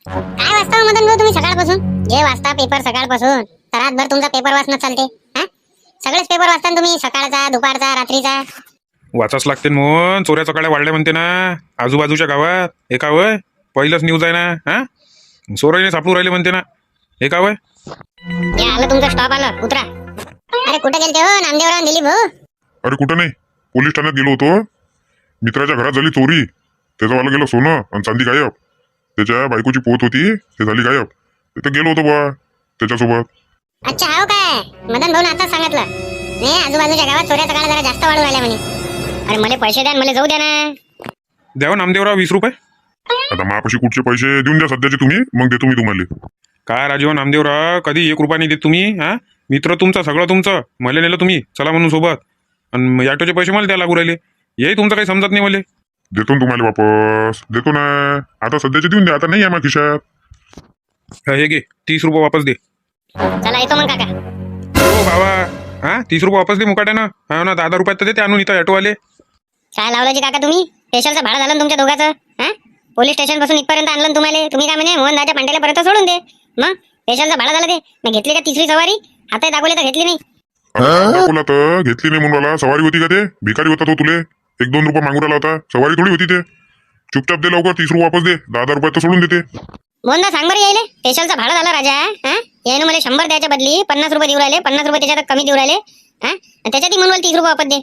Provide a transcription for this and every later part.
काय वाचता हो मदन भाऊ तुम्ही सकाळपासून? जे वाचता पेपर सकाळपासून तर रातभर तुमचा पेपर वाचणं चालते. हा, सगळेच पेपर वाचता ना तुम्ही, सकाळचा, दुपारचा, रात्रीचा. वाचाच लागते ना मग. चोऱ्या चकाड्या वाढल्या म्हणते ना आजूबाजूच्या गावात. एका वय पहिलंच न्यूज आहे ना. हा, चोराईने सापडू राहिले म्हणते ना. एका वय हे आलं तुमचं स्टॉप आलं, उतरा. अरे कुठे गेलते हो नामदेवराव दिलीप भाऊ? अरे कुठं नाही, पोलीस ठाण्यात गेलो होतो. मित्राच्या घरात झाली चोरी. त्याचं वाला गेलं सोनं आणि चांदी गायब. त्याच्या बायकोची पोत होती, ते झाली गायब. तिथे गेलो होतो बा त्याच्यासोबत. अच्छा, हो काय मदन भाऊ आता सांगितलं नाही, आजूबाजूच्या गावात चोऱ्या चकाड्या जरा जास्त वाढून राहिल्या म्हणे. अरे मला पैसे द्या, मला जाऊ द्या ना. द्यावं नामदेवराव 20 रुपये. आता मापाशी कुठचे पैसे देऊन द्या सध्याचे तुम्ही, मग देतो मी तुम्हाला. काय राजीव नामदेवराव, कधी 1 रुपया नाही देत तुम्ही. हा, मित्र तुमचा, सगळं तुमचं. मला नेलं तुम्ही चला म्हणून सोबत, आणि ऑटोचे पैसे मला द्या लागू राहिले. हे तुमचं काही समजत नाही मला. देतो ना तुम्हाला वापस, देतो ना. आता सध्याचे देऊन द्या, आता नाही आहे माझ्या खिशात. हे घे 30 रुपये वापस दे. चला येतो मग काका. हो बाबा, हा 30 रुपये वापस दे मुकाट्यानं. हा ना, 10 रुपयात तर देते आणून इथं ऑटोवाले. काय लावलं जी काका तुम्ही? स्पेशलचं भाडं झालं ना तुमच्या दोघांचं. हा, पोलीस स्टेशन पासून इथपर्यंत आणलं ना तुम्हाला. तुम्ही काय म्हणे मोहन दाच्या पांट्याला पर्यंत सोडून दे. मग स्पेशलचं भाडं झालं ते. मग घेतली का तिसरी सवारी? हाताही दाखवले तर घेतली नाही. दाखवला तर घेतली नाही म्हणून राहिला. सवारी होती का ते? भिकारी होता तो. तुले 1-2 रुपये मागू राहिला होता. सवारी थोडी होती ते. चुपचाप दे लवकर, 30 रुपये वापस दे. 10 रुपयात तर सोडून देते. मोहन दा सांग बरं यायले, स्पेशलचं भाडं झालं राजा. हा, यानं मला 100 द्यायच्या बदली 50 रुपये देऊ राहिले. 50 रुपये त्याच्यात कमी देऊ राहिले. हा, आणि त्याच्यातही म्हणून 30 रुपये वापस दे.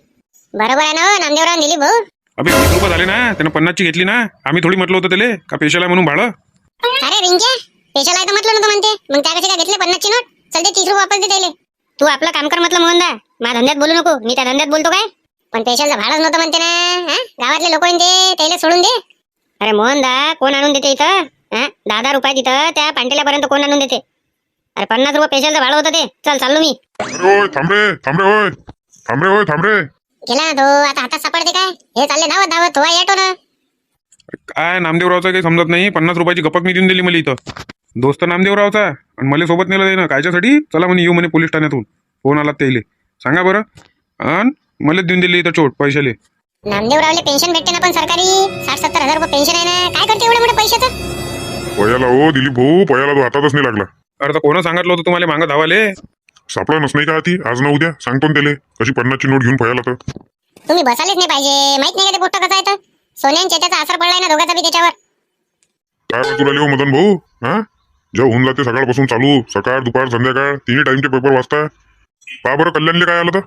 बरोबर आहे ना हो नामदेवराव दिलीप भाऊ? अबे 20 रुपये झाले ना, त्यानं 50 ची घेतली ना. आम्ही थोडी म्हटलं होतं त्याले का पेशाला आहे म्हणून भाडं. अरे रिंक्या, स्पेशल आहे तर म्हटलं ना तू म्हणते. मग त्यापेक्षा काय घेतले 50 ची नोट? चल दे 30 रुपये वापस दे त्याले. तू आपलं काम कर म्हटलं मोहन दा. माझ्या धंद्यात बोलू नको. मी त्या धंद्यात बोलतो काय? पण स्पेशलचं भाडंच नव्हतं म्हणते ना. हा, गावातले लोक ते त्याला सोडून दे. अरे मोहन दा, कोण आणून देते इथं? हा, 10 रुपये तिथं त्या पांटेल्यापर्यंत कोण आणून देते? अरे 50 रुपये स्पेशलचं भाडं होतं ते. चल चाललो मी. अरे ओय थांब रे, थांब रे, ओय थांब रे, ओय थांब रे. गेला ना तो. आता हातात सापडते काय? हे चालले धावत धावत. तो येतो ना. काय नामदेवरावचं काही समजत नाही. 50 रुपयाची गपक मी देऊन दिली मला इथं. दोस्त नामदेवरावचा, आणि मला सोबत नेलं ना कायच्यासाठी. चला म्हणे येऊ म्हणे पोलीस ठाण्यातून. फोन आला त्याले. सांगा बरं. आणि मला देऊन दिली इथं चोट पैशाले. नामदेवरावले पेन्शन भेटते ना पण सरकारी. 60-70 हजार रुपये पेन्शन आहे ना. काय करते एवढे मोठे पैशाचं? पयाला हो दिलीप भाऊ, पयाला तो हातातच नाही लागला. अरे तर कोणा सांगितलं होतं तुम्हाला मागं धावाले? सापडा नस नाही का हाती? आज ना उद्या सांगतो ना त्याले. कशी 50 ची नोट घेऊन पयाला तर. तुम्ही बसायलाच नाही पाहिजे. माहित नाही का ते पोट्ट कसं आहे तर? सोन्यान चेत्याचा असर पडलाय ना दोघांचा बी त्याच्यावर. काय वाटू राहिले हो मदन भाऊ? हा, जेव्हा होऊन जाते सकाळपासून चालू, सकाळ दुपार संध्याकाळ तिन्ही टाइमचे पेपर वाचता. पहा बरं कल्याणले काय आलं तर.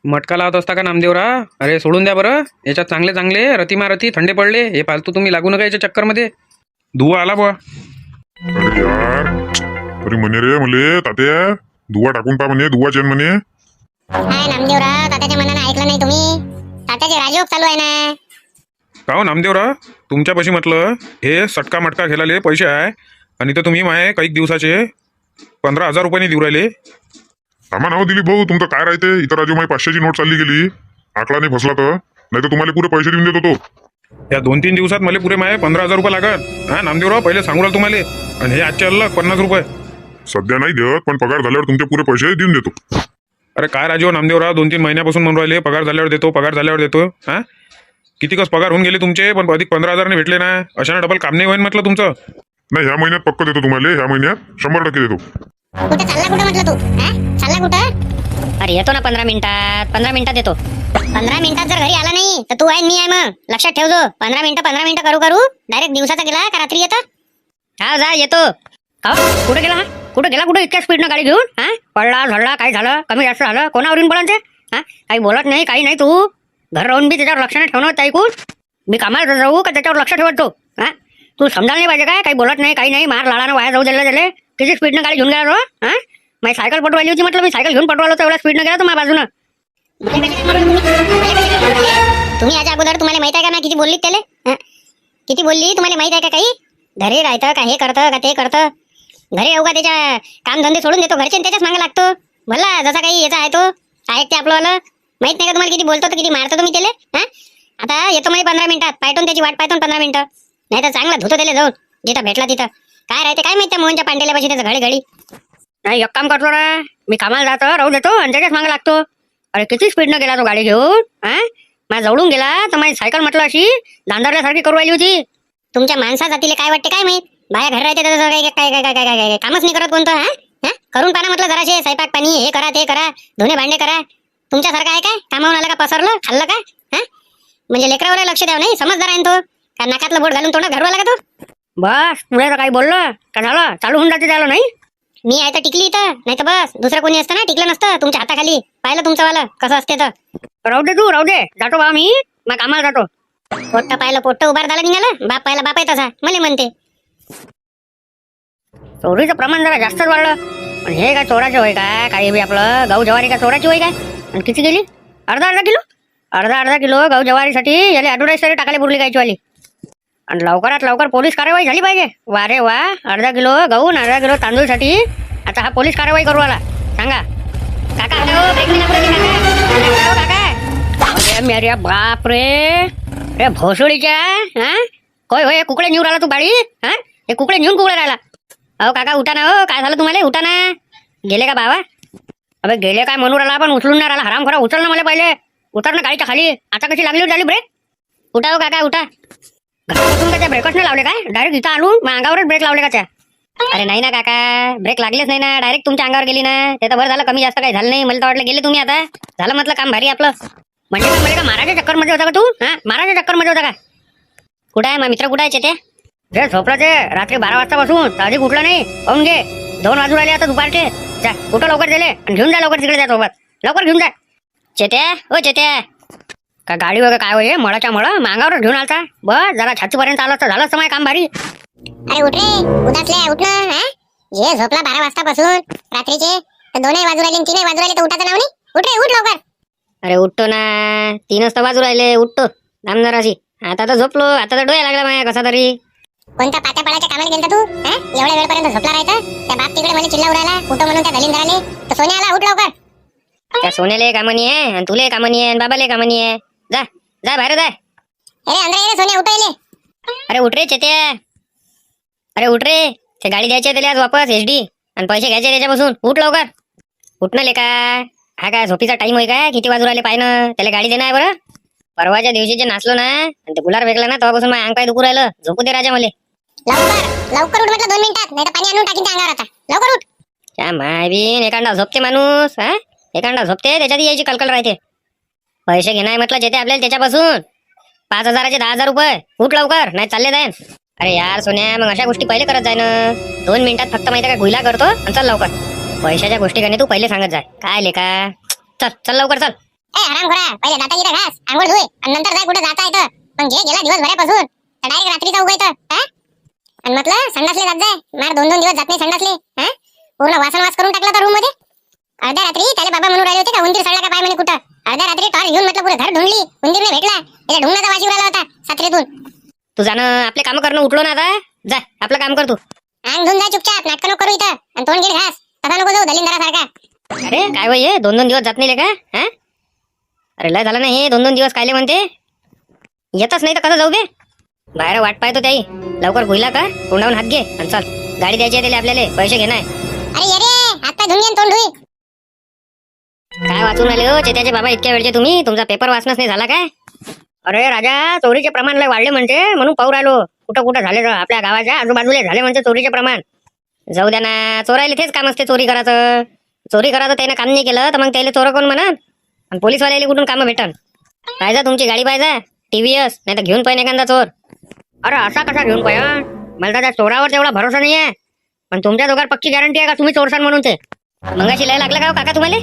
मटका लावत असता का नामदेवराव? अरे सोडून द्या बरं. याच्यात चांगले चांगले रतीमारती थंडे पडले. हे फालतू तुम्ही लागू नका याच्या चक्करमध्ये. दुवा आला बुवा. अरे यार, अरे म्हणे रे मले तात्या, दुवा टाकून पहा म्हणे, दुवा चेन म्हणे. काय नामदेवराव, तात्याच्या मनानं ऐकलं नाही तुम्ही? तात्याचे राजयोग चालू आहे ना. का हो नामदेवराव, तुमच्यापाशी म्हटलं हे सटका मटका खेळाले पैसे आहे, आणि तर तुम्ही माये काही दिवसाचे 15,000 रुपयांनी देऊ राहिले. थांबा ना हो दिलीप भाऊ, तुमचं काय राहते? इतर राजू माझी 500 ची नोट चालली गेली. आकडा नाही फसला तर, नाही तर तुम्हाला पुरे पैसे देऊन देतो तो. या 2-3 दिवसात मला पुरे माये 15,000 रुपये लागत. हा नामदेवराव, पहिले सांगू राहिलो तुम्हाला. आणि हे आजचे अलग 50 रुपये. सध्या नाही देत, पण पगार झाल्यावर तुमचे पुरे पैसे देऊन देतो. अरे काय राजीव नामदेवराव, 2-3 महिन्यापासून म्हणून राहिले पगार झाल्यावर देतो, पगार झाल्यावर देतो. हा, किती कस पगार होऊन गेले तुमचे, पण अधिक 15,000 ने भेटले ना. अशाने डबल काम नाही होईल म्हटलं तुमचं. नाही, ह्या महिन्यात पक्क देतो तुम्हाला. ह्या महिन्यात 100% देतो. कुठे चालला, कुठं म्हटलं तू? हा, चालला कुठं? अरे येतो ना 15 मिनिटात. 15 मिनिटात येतो. 15 मिनिटात जर घरी आला नाही तर तू आहे मी आहे. मग लक्षात ठेव जो. 15 मिनिटं करू करू डायरेक्ट दिवसाचा गेला का रात्री येतं? हा जा येतो. का कुठे गेला? कुठे गेला? कुठे इतक्या स्पीडनं गाडी घेऊन? हा, पडला झडला काय झालं? कमी जास्त झालं? कोणावरून बोला ते? हा, काही बोलत नाही, काही नाही. तू घर राहून बी त्याच्यावर लक्ष नाही ठेवणार. ते ऐकून मी कामाला जाऊ का त्याच्यावर लक्ष ठेवतो? हा, तू समजायला नाही पाहिजे काय? काही बोलत नाही, काही नाही. मार लाडानं वाया जाऊ दिलं त्याला. किती स्पीडनं गाडी घेऊन गेला तो? हा, माझी सायकल पटवायली होती म्हटलं, मी सायकल घेऊन पटवालो तर एवढ्या स्पीडनं गेला तो माझ्या बाजूनं. तुम्ही याच्या अगोदर तुम्हाला माहित आहे का मी किती बोलली त्याला? किती बोलली तुम्हाला माहित आहे का? काही घरी राहतं का, हे करतं का ते करतं? घरी येऊ का त्याच्या कामधंदे सोडून देतो, घरचे त्याच्याच मागे लागतो. भला जसा काही याचा आहे तो ऐकते आपलं. माहित नाही का तुम्हाला किती बोलतो तर किती मारतो तुम्ही त्याला? हा, आता येतो म्हणजे 15 मिनिटात. पायटून त्याची वाट पाहतो 15 मिनिटं. नाही तर चांगला धुतो त्याला जाऊन जिथं भेटला तिथं. काय राहते काय माहिती मोहनच्या पांडेल्यापाशी त्याचं घडी घडी. नाही, एक काम करतो रे, मी कामाला जातो राहू देतो आणि त्याच्याच मागे लागतो. अरे किती स्पीडनं गेला तो गाडी घेऊन? हा, माझ्या जवळून गेला तर माझी सायकल म्हटलं अशी दांदरल्यासारखी करू राहिली होती. तुमच्या माणसा जातीला काय वाटते काय माहित? बाया घर राहते तर काय काय काय काय काय काय कामच नाही करत कोणतं हा करून पाना म्हटलं जराशे स्वयंपाक पाणी हे करा ते करा धुणे भांडे करा. तुमच्यासारखं आहे काय कामावून आलं का पसरलं खाल्लं का हा म्हणजे लेकरावर लक्ष द्यावं नाही समजदार आहे तो का नाकातलं बोट घालून तोंडात घरवा लागा तो. बस पुढे तर काही बोललं का झालं चालू होऊन जाते त्याला नाही. मी आहे तर टिकली इथं नाही तर बस दुसरं कोणी असतं ना टिकलं नसतं तुमच्या हाताखाली. पाहिलं तुमचं वालं कसं असते तर. राहू दे तू राहू दे जातो बा मी मग कामाला जातो. पोट्ट पाहिलं पोट्ट उभार झालं निघालं बाप पाहिला बाप आहे तसा मला म्हणते. चोरीचं प्रमाण जरा जास्तच वाढलं. पण हे काय चोराचे होय काय काही बी आपलं गहू ज्वारी काय चोराची होय काय. आणि किती गेली अर्धा किलो गहू ज्वारीसाठी याला ॲडव्हर्टाईज तरी टाकायला पुरली गायची वाली. आणि लवकरात लवकर पोलीस कारवाई झाली पाहिजे. वा रे वा अर्धा किलो गहू आणि अर्धा किलो तांदूळसाठी आता हा पोलीस कारवाई करू आला. सांगा काका हो, ब्रेक नाही लागू दे काका. काका अरे मेरे बाप रे रे भोसडीच्या हा होय होय कुकडे नेऊन राहिला तू बाळी हा हे कुकडे नेऊन कुकडे राहिला. अहो काका उठा ना हो काय झालं तुम्हाला उठा ना. गेले का बाबा अबे गेले काय म्हणून राहिला पण उचलून नाही राहिला. हराम खरा उचल ना मला पहिले उतर ना गाडीच्या खाली. आता कशी लागली झाली ब्रेक. उठा हो काका उठा. घरापासून त्या ब्रेकच नाही लावले काय डायरेक्ट इथं आणून मग अंगावरच ब्रेक लावले का त्या. अरे नाही ना काका ब्रेक लागलेच नाही ना डायरेक्ट तुमच्या अंगावर गेली ना. ते तर बरं झालं कमी जास्त काही झालं नाही. मला तर वाटलं गेले तुम्ही आता झालं म्हटलं काम भारी आपलं. म्हणजे मला का माराच्या चक्कर मध्ये होता का तू हा माराच्या चक्कर मध्ये होता का. कुठं आहे मग मित्र कुठं आहे ते जे झोपलं ते रात्री 12 वाजता बसून आधी उठलं नाही. पाहून घे 2 वाजून राहिले आता दुपारचे. जा कुठं लवकर दिले आणि घेऊन जा लवकर तिकडे जा सोबत लवकर घेऊन जा. चेत्या ओ चेत्या का गाडी वगैरे काय होय मळाच्या मळ मागावरच घेऊन आलता. बस जरा छातीपर्यंत आलं तर झालं असतं माझं काम भारी. अरे उठ रे उदासले उठ ना हा जे झोपला 12 वाजतापासून रात्रीचे तर 2 वाजू राहिले 3 वाजू राहिले तर उठाचं नाव नाही. उठ रे उठ लवकर. अरे उठतो ना 3 तर वाजू राहिले उठतो दामदाराशी. आता तर झोपलो आता तर डोळा लागला माझ्या कसा तरी. कोणता पाट्या पडायच्या कामाला गेलता तू हा एवढ्या वेळपर्यंत झोपला राहायचा. त्या बाप तिकडे मला चिल्ला उडाला उठो म्हणून त्या दलिंदराने तर सोन्या आला उठ लवकर. त्या सोन्याले कामनी आहे आणि तुले कामनी आहे आणि बाबाले कामनी आहे. जा जा बाहेर जा. अरे अंदर ये रे सोन्या उठायले. अरे उठ रे चेत्या अरे उठ रे. ते गाडी द्यायची त्याला आज वापस HD आणि पैसे घ्यायचे त्याच्यापासून. उठ लवकर उठ ना लेका. हा काय झोपीचा टाइम होय काय किती वाजू राहिले पाय ना. त्याला गाडी देणार बरं. परवाच्या दिवशी जे नाचलो ना आणि ते गुलार वेगला ना तेव्हापासून माझ्या अंग पाय दुखू राहिलं. झोपू दे राजा मला. लवकर उठ म्हटलं 2 मिनिटात नाही तर पाणी आणून टाकीन त्या अंगावर आता. लवकर उठ. त्या माय बीन एखादा झोपते माणूस हा एखादा झोपते त्याच्यात यायची कलकल राहते. पैसे घेणार म्हटलं जेते आपल्याला त्याच्यापासून 5,000चे 10,000 रुपये. उठ लवकर नाही चालले जाईन. अरे यार सोन्या मग अशा गोष्टी पहिले करत जाय ना. 2 मिनिटात फक्त माहिती का गुहिला करतो आणि चल लवकर. पैशाच्या गोष्टी करणे तू पहिले सांगत जाय काय लेका. चल चल लवकर चल. ए हराम खोरा पहिले दाता गिरा घास आंघोळ धुय आणि नंतर जाय कुठे जाता येतं. पण जे गेला दिवसभरापासून तर डायरेक्ट रात्रीचा उगायचं हा आणि म्हटलं संडासले जात जाय. मार 2-2 दिवस जात नाही संडासले हा पूर्ण वास करून टाकला तर रूम मध्ये. अर्ध्या रात्री त्याला बाबा म्हणून राहिले होते का उंदीर सडला का पाय म्हणे कुठं. अर्ध्या रात्री टॉर्च घेऊन म्हटलं पुरे घर ढुंडली उंदीर नाही भेटला. त्याच्या ढुंगणाचा वाशी उडाला होता सात्रेतून. तू जाणं आपले काम करणं उठलो ना आता. जा आपलं काम कर तू. अंग धुवून जाय चुपचाप नाटक नको करू इथं आणि तोंड गिर घास तसा नको जाऊ दलिंदरासारखा. अरे काय वय 2-2 दिवस जात नाही का हा. अरे लय झालं ना हे 2-2 दिवस कायले म्हणते. येतच नाही तर कसं जाऊ बे. बाहेर वाट पाहतो त्याही लवकर गुहिला का तोंडावून हात घे आणि चल. गाडी द्यायची आहे त्याला आपल्याला पैसे घेणार. अरे ये रे हात पाय धुवून घे आणि तोंड धुई. काय वाचून आले हो चेत्याचे बाबा इतक्या वेळचे तुम्ही. तुमचा पेपर वाचनच नाही झाला काय. अरे राजा चोरीचे प्रमाण लय वाढले म्हणते म्हणून पाहू राहिलो. कुठं कुठं झाले आपल्या गावाच्या आजूबाजूला झाले म्हणते चोरीचे प्रमाण. जाऊ द्या ना चोरायला तेच काम असते चोरी करायचं. चोरी करायचं त्यानं काम नाही केलं तर मग त्याला चोर कोण म्हणा आणि पोलीसवाल्याला कुठून कामं भेटन. पाहिजे तुमची गाडी पाहिजे TVS नाही तर घेऊन पाहिजे एखादा चोर. अरे असा कसा घेऊन पाहिजे. मला तर त्या चोरावर तेवढा भरोसा नाही आहे. पण तुमच्या दोघांवर पक्की गॅरंटी आहे का तुम्ही चोरसान म्हणून ते. मंगाशी लय लागलं का हो काका तुम्हाला.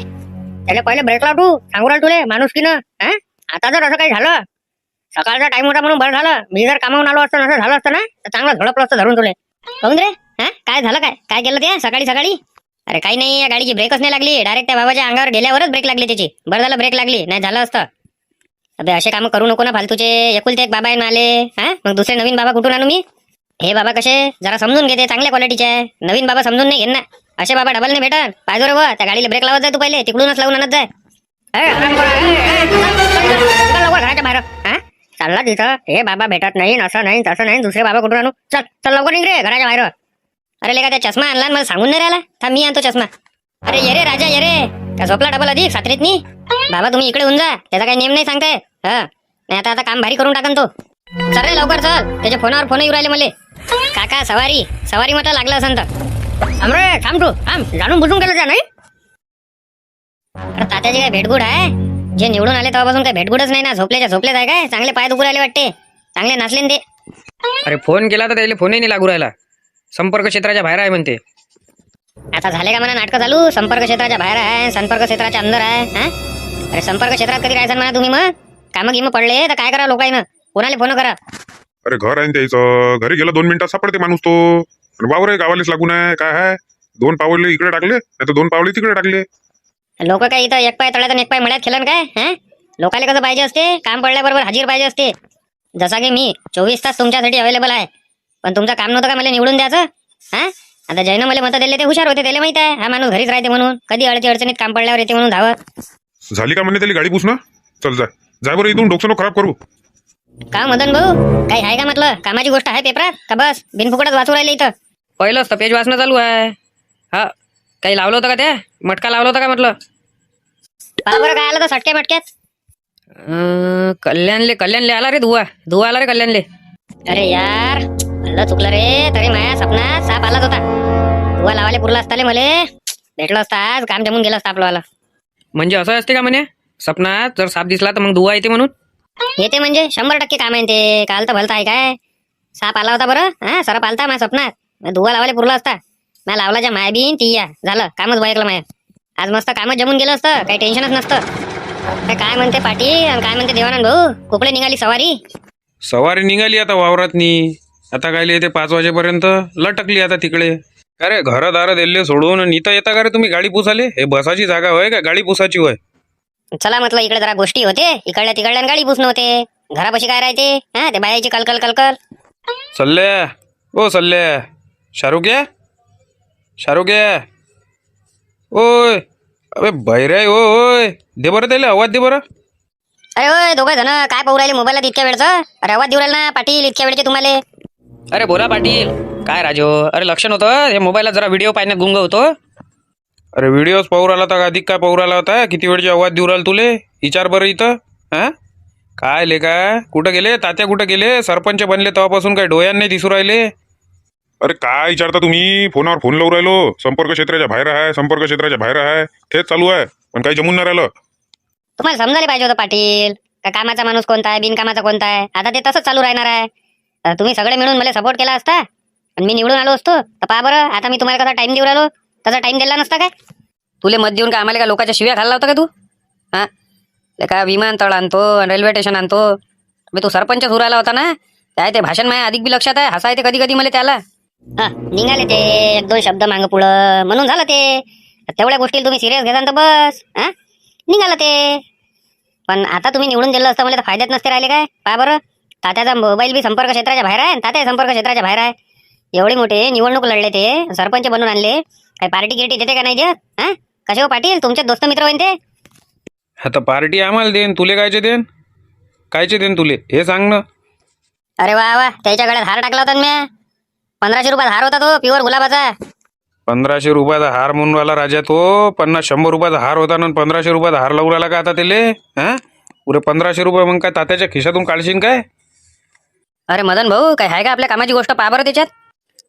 त्याला पहिले ब्रेक लाव तू सांगू राहिल तुले माणूस की ना. आता जर असं काही झालं सकाळचा टाइम होता म्हणून बरं झालं. मी जर कामावून आलो असतं असं झालं असतं ना तर चांगलं झडपलं असतं धरून तुले. कहून रे काय झालं काय केलं ते सकाळी. अरे काही नाही या गाडीची ब्रेकच नाही लागली. डायरेक्ट त्या बाबाच्या अंगावर गेल्यावरच ब्रेक लागली त्याची. बरं झालं ब्रेक लागली नाही झालं असतं. अबे असे काम करू नको ना फालतूचे. एकुलते एक बाबा आहे नाले मग दुसरे नवीन बाबा कुठून आणू मी. हे बाबा कसे जरा समजून घेते चांगल्या क्वालिटीचे आहे. नवीन बाबा समजून नाही घेन ना. असे बाबा डबल नाही भेटन. पाहिजे रे व त्या गाडीला ब्रेक लावत जाय तू पहिले तिकडूनच लावून आणत जाय. घराच्या बाहेर चालला तिथं. हे बाबा भेटत नाही असं नाही तसं नाही दुसरे बाबा कुठून आणू. चल चल लवकर निघ रे घराच्या बाहेर. अरे लेका त्या चष्मा आणला मला सांगून नाही राहिला. थांब मी आणतो चष्मा. अरे ये रे राजा ये रे. त्या झोपला डबल अधिक सात्रेतनी. बाबा तुम्ही इकडे होऊन जा त्याचा काही नेम नाही सांगताय. नाही आता काम भारी करून टाकन तो. चल रे लवकर चल, त्याच्या फोनावर फोन येऊ राहिले मले. काका सवारी सवारी म्हटलं लागलं असं तर थांब रे, थांब तू थांब, जाणून बुजून गेलं त्या नाही. अरे तात्याची काय भेटगुड आहे? जे निवडून आले तेव्हापासून काय भेटगुडच नाही ना, झोपल्याच्या झोपलेच आहे काय? चांगले पाय दुखू राहिले वाटते, चांगले नाचले ना ते. अरे फोन केला तर त्याला फोनही नाही लागू राहिला, संपर्क क्षेत्राच्या बाहेर आहे म्हणते. आता झाले का म्हणा नाटकं चालू? संपर्क क्षेत्राच्या बाहेर आहे, संपर्क क्षेत्राच्या अंदर आहे. हा अरे संपर्क क्षेत्रात कधी राहायचं म्हणा तुम्ही? मग कामं गिमं पडले तर काय करा लोकांना? कोणाला फोन करा? अरे घर आहे ना त्याचं, घरी गेला 2 मिनिटात सापडते माणूस तो. आणि वावर आहे गावालेच लागून आहे, काय आहे 2 पावले इकडे टाकले नाही तर 2 पावले तिकडे टाकले. लोक काय इथं एक पाय तळ्यात आणि एक पाय मळ्यात खेळन काय? हा लोकांना कसं पाहिजे असते? काम पडल्याबरोबर हजीर पाहिजे असते. जसा की मी 24 तास तुमच्यासाठी अवेलेबल आहे, पण तुमचं काम नव्हतं का मला निवडून द्यायचं? हा आता जैन मला मतं दिले ते हुशार होते, त्याला माहित आहे हा माणूस घरीच राहते म्हणून, कधी अडचणीत काम पडल्यावर येते म्हणून धावत. झाली का म्हणे त्याला गाडी पुस ना? चल जाय जाय बरं, इथून डोकं नको खराब करू. का मदन भाऊ काही आहे का म्हटलं? कामाची गोष्ट आहे पेपरात का बस बिनफुकटच वाचू राहिले इथं? पहिलंच तर पेज वाचणं चालू आहे. हा काही लावलं होतं का त्या मटका लावला होता का म्हटलं? पहा बरं काय आलं तर सटक्या मटक्यात. कल्याणले आला रे, धुवा आला रे कल्याणले. अरे यार भलं चुकलं रे, तरी माया सपनात साप आलाच होता. तुला लावाले पुरला असताले मले भेटलं असता, आज काम जमून गेलं असतं आपलं. म्हणजे असं असते का म्हणे सपनात जर साप दिसला तर मग धुवा येते म्हणून? येते म्हणजे 100% काम आहे ते. काल तर भलता आहे काय, साप आला होता बरं. हा सरप आलता माझ्या स्वप्नात, धुवा लावाले पुरला असता. मला लावलाच्या माया बीन ती या झालं कामच बायकलं माया. आज मस्त कामच जमून गेलं असतं, काही टेन्शनच नसतं. काय म्हणते पाटील आणि काय म्हणते देवानंद भाऊ, कुकडे निघाली सवारी निघाली आता वावरातनी. आता काय येते 5 वाजेपर्यंत लटकली आता तिकडे. अरे घरदार दिले सोडून आणि इथं येता का रे तुम्ही गाडी पुसाले? हे बसाची जागा होय का गाडी पुसाची होय? चला म्हटलं इकडे जरा गोष्टी होते, इकडल्या तिकडल्या गाडी पुसणं होते. घरापाशी काय राहते? हा ते बायाची कलकल कलकल. सल्ल्या ओ सल्ल्या, शाहरुख्या ओय, अबे बैरे ओय, दे बरं त्याला आवाज दे बरं. अरे होय दोघं जण काय पाहू राहिले मोबाईलात इतक्या वेळचं? अरे आवाज देऊ राहिला ना पाटील इतक्या वेळचे तुम्हाला? अरे बोला पाटील काय राजो? अरे लक्ष नव्हतं, हे मोबाईलला जरा व्हिडिओ पाहण्यात गुंग होतो. अरे व्हिडिओज पाहू राहिला होता का? अधिक काय पाहू राहिला होता? किती वेळची आवाज देऊ राहिला तुले? विचार बरं इथं. हा काय लेका कुठं गेले? तात्या कुठं गेले? सरपंच बनले तेव्हापासून काय डोळ्यां नाही दिसू राहिले? अरे काय विचारता तुम्ही? फोनावर फोन लावून राहिलो, संपर्क क्षेत्राच्या बाहेर आहे, संपर्क क्षेत्राच्या बाहेर आहे, तेच चालू आहे, पण काही जमून नाही राहिलं. तुम्हाला समजायला पाहिजे होतं पाटील, का कामाचा माणूस कोणता आहे बिनकामाचा कोणता आहे. आता ते तसंच चालू राहणार आहे. तुम्ही सगळे मिळून मला सपोर्ट केला असता आणि मी निवडून आलो असतो तर पहा बरं आता मी तुम्हाला कसा टाइम देऊ राहिलो, तसा टाइम दिला नसता काय? तुले मत देऊन का आम्हाला का लोकांच्या शिव्या खाल्ला होता का तू? हा का विमानतळ आणतो रेल्वे स्टेशन आणतो? मी तू सरपंच सुरायला होता ना, काय ते भाषण माझ्या अधिक बी लक्षात आहे. हसा येते कधी कधी मला त्याला. निघाले ते 1-2 शब्द माग पुढं म्हणून झालं ते. तेवढ्या गोष्टी तुम्ही सिरियस घेता तर बस हा निघालं ते. पण आता तुम्ही निवडून दिलं असतं मला तर फायद्यात नसते राहिले काय? पहा बरं तात्याचा मोबाईल बी संपर्क क्षेत्राच्या बाहेर आहे, तात्या संपर्क क्षेत्राच्या बाहेर आहे. एवढे मोठे निवडणूक लढले ते, सरपंच बनून आणले, काही पार्टी गिर्टी देते का नाही देत? हा कसे हो पाटील तुमचे दोस्त मित्र होईन ते? आता पार्टी आम्हाला देन, तुले कायचे देन तुले हे सांग ना. अरे वा वा त्याच्या गळ्यात हार टाकला होता ना म्या. 1500 रुपयात हार होता तो प्युअर गुलाबाचा. 1500 रुपयाचा हार म्हणून राहिला राजा तो. 100 रुपयाचा हार होता ना 1500 रुपयाचा हार लावून राहिला का आता त्याले? हा पुरे 1500 रुपये मग काय तात्याच्या खिशातून काढशील काय? अरे मदन भाऊ काय आहे का आपल्या कामाची गोष्ट? पहा बरं त्याच्यात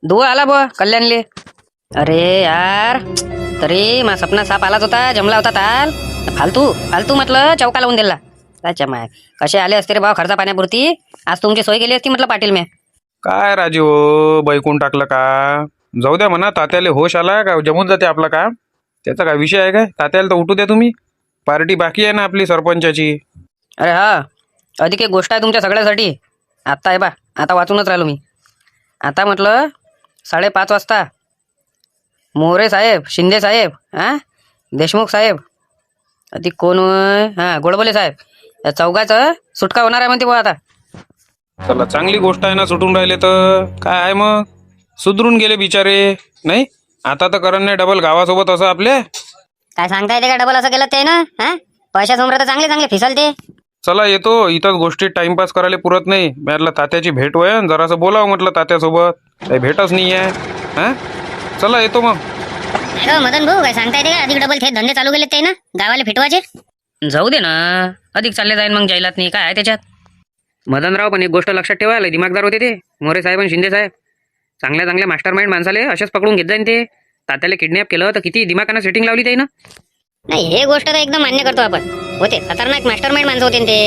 धुवा आला बुवा कल्याणले. अरे यार तरी मा सपना साप आलाच होता, जमला होता ताल. फालतू म्हटलं चौका लावून दिला. अच्छा माय कसे आले असते रे भाऊ खर्चा पाण्यापुरती? आज तुमची सोय केली असती म्हटलं पाटील. मी काय राजू बैकून टाकलं का? जाऊ द्या म्हणा, तात्याले होश आला का जमून जाते आपला काम. त्याचा काय विषय आहे काय? तात्याला तर उठू द्या तुम्ही, पार्टी बाकी आहे ना आपली सरपंचाची. अरे हा अधिक एक गोष्ट आहे तुमच्या सगळ्यासाठी. आत्ता आहे बा, आता वाचूनच राहिलो मी. आता म्हटलं 5:30 वाजता मोरे साहेब, शिंदे साहेब, देशमुख साहेब, अधिक कोण गोडबोले साहेब, या चौघाचं सुटका होणार आहे म्हणते बुवा आता. चला चांगली गोष्ट आहे ना, सुटून राहिले तर काय आहे मग, सुधरून गेले बिचारे. नाही आता तर करण नाही डबल गावासोबत असं आपले. काय सांगता येते का डबल असं केलं ते ना? पैशासमोर तर चांगले फिसलते. चला येतो, इथंच गोष्टीत टाइमपास करायला पुरत नाही. म्हटलं तात्याची भेट होय, जरासं बोलावं म्हटलं तात्यासोबत, काही भेटच नाही आहे. चला येतो मग. मदन भाऊ काय सांगता येते का अधिक डबल ते धंदे चालू केले ते ना गावाला फिटवायचे? जाऊ दे ना, अधिक चालले जाईन मग जाहिलात नाही काय आहे त्याच्यात. मदनराव पण एक गोष्ट लक्षात ठेवा, लय दिमागदार होते ते मोरे साहेब आणि शिंदे साहेब. चांगल्या चांगल्या मास्टर माइंड माणसाले असेच पकडून घेत जाईन ते. तात्याला किडनॅप केलं तर किती दिमागानं सेटिंग लावली ते ना. नाही हे गोष्ट तर एकदम मान्य करतो आपण. होते खतरनाक मास्टर माइंड माणसं होते न ते.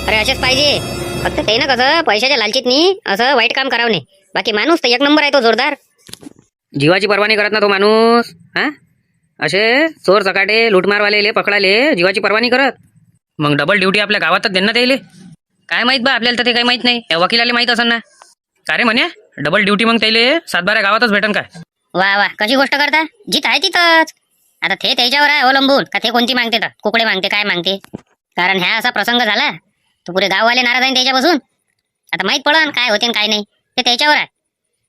अरे असेच पाहिजे. फक्त ते ना कसं पैशाच्या लालचीतनी असं वाईट काम करावं नाही. बाकी माणूस तर एक नंबर आहे तो जोरदार. जीवाची पर्वा नाही करत ना तो माणूस. हा असे चोर चकाटे लुटमारवाले पकडाले जीवाची पर्वा नाही करत. मग डबल ड्युटी आपल्या गावातच देण्यात येईल. काय माहित बा आपल्याला तर ते काही माहित नाही. या वकिलाला माहित असेल ना. का रे म्हणे डबल ड्युटी मग त्याले 7-12 गावातच भेटन काय. वा वा कशी गोष्ट करता. जिथं आहे तिथंच. आता ते त्याच्यावर आहे अवलंबून का ते कोणती मागते तर कुकडे मागते काय मागते. कारण ह्या असा प्रसंग झाला तर पुरे गाववाले नाराज आहे त्याच्यापासून. आता माहित पडन काय होते आणि काय नाही ते त्याच्यावर आहे.